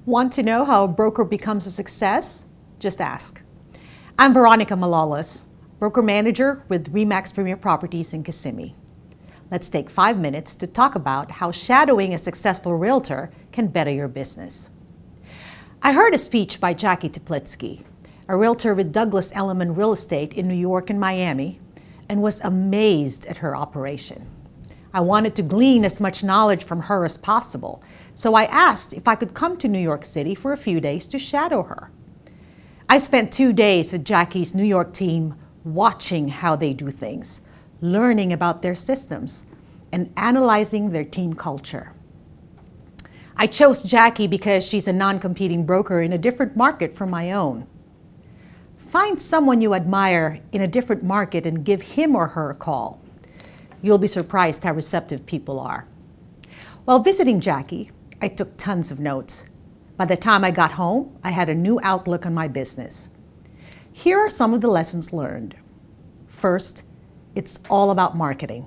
Want to know how a broker becomes a success? Just ask. I'm Veronica Malolos, broker manager with RE/MAX Premier Properties in Kissimmee. Let's take 5 minutes to talk about how shadowing a successful realtor can better your business. I heard a speech by Jackie Teplitsky, a realtor with Douglas Elliman Real Estate in New York and Miami, and was amazed at her operation. I wanted to glean as much knowledge from her as possible, so I asked if I could come to New York City for a few days to shadow her. I spent 2 days with Jackie's New York team watching how they do things, learning about their systems, and analyzing their team culture. I chose Jackie because she's a non-competing broker in a different market from my own. Find someone you admire in a different market and give him or her a call. You'll be surprised how receptive people are. While visiting Jackie, I took tons of notes. By the time I got home, I had a new outlook on my business. Here are some of the lessons learned. First, it's all about marketing.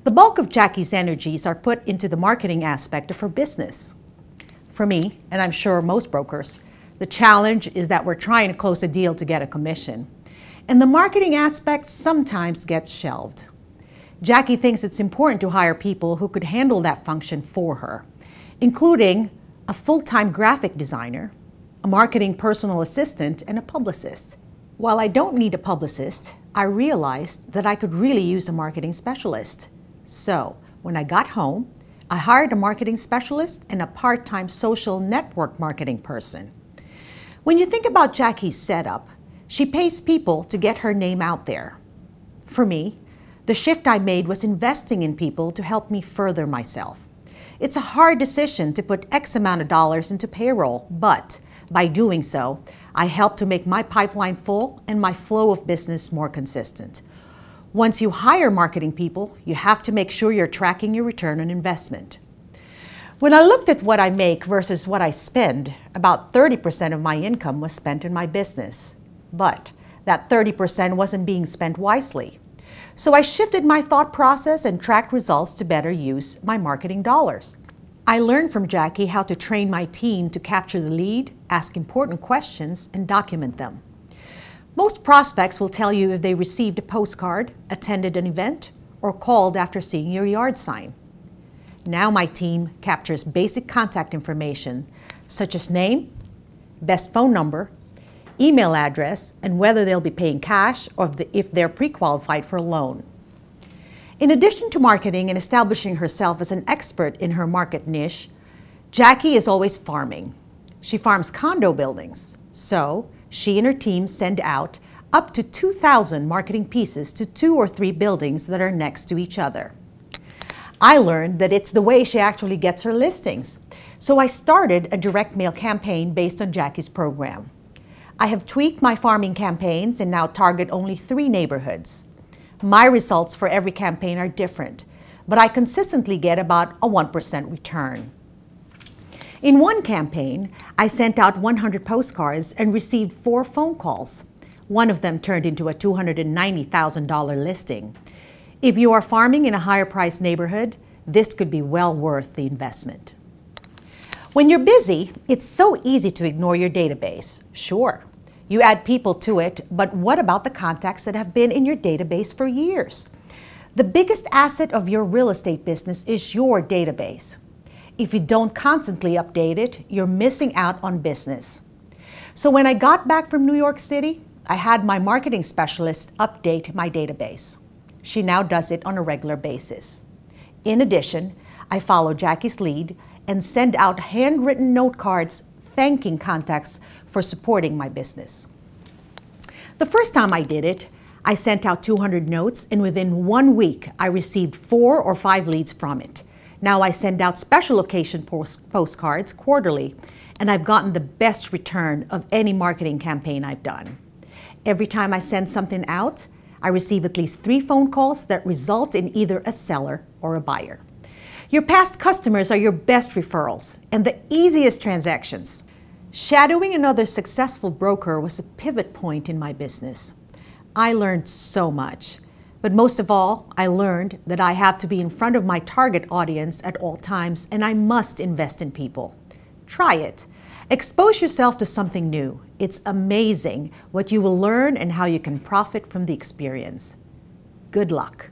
The bulk of Jackie's energies are put into the marketing aspect of her business. For me, and I'm sure most brokers, the challenge is that we're trying to close a deal to get a commission, and the marketing aspect sometimes gets shelved. Jackie thinks it's important to hire people who could handle that function for her, including a full-time graphic designer, a marketing personal assistant, and a publicist. While I don't need a publicist, I realized that I could really use a marketing specialist. So, when I got home, I hired a marketing specialist and a part-time social network marketing person. When you think about Jackie's setup, she pays people to get her name out there. For me, the shift I made was investing in people to help me further myself. It's a hard decision to put X amount of dollars into payroll, but by doing so, I help to make my pipeline full and my flow of business more consistent. Once you hire marketing people, you have to make sure you're tracking your return on investment. When I looked at what I make versus what I spend, about 30% of my income was spent in my business. But that 30% wasn't being spent wisely. So I shifted my thought process and tracked results to better use my marketing dollars. I learned from Jackie how to train my team to capture the lead, ask important questions, and document them. Most prospects will tell you if they received a postcard, attended an event, or called after seeing your yard sign. Now my team captures basic contact information such as name, best phone number, email address, and whether they'll be paying cash or if they're pre-qualified for a loan. In addition to marketing and establishing herself as an expert in her market niche, Jackie is always farming. She farms condo buildings, so she and her team send out up to 2,000 marketing pieces to 2 or 3 buildings that are next to each other. I learned that it's the way she actually gets her listings, so I started a direct mail campaign based on Jackie's program. I have tweaked my farming campaigns and now target only 3 neighborhoods. My results for every campaign are different, but I consistently get about a 1% return. In one campaign, I sent out 100 postcards and received 4 phone calls. One of them turned into a $290,000 listing. If you are farming in a higher priced neighborhood, this could be well worth the investment. When you're busy, it's so easy to ignore your database. Sure, you add people to it, but what about the contacts that have been in your database for years? The biggest asset of your real estate business is your database. If you don't constantly update it, you're missing out on business. So when I got back from New York City, I had my marketing specialist update my database. She now does it on a regular basis. In addition, I follow Jackie's lead and send out handwritten note cards thanking contacts for supporting my business. The first time I did it, I sent out 200 notes, and within 1 week, I received 4 or 5 leads from it. Now I send out special occasion postcards quarterly, and I've gotten the best return of any marketing campaign I've done. Every time I send something out, I receive at least 3 phone calls that result in either a seller or a buyer. Your past customers are your best referrals and the easiest transactions. Shadowing another successful broker was a pivot point in my business. I learned so much, but most of all, I learned that I have to be in front of my target audience at all times, and I must invest in people. Try it. Expose yourself to something new. It's amazing what you will learn and how you can profit from the experience. Good luck.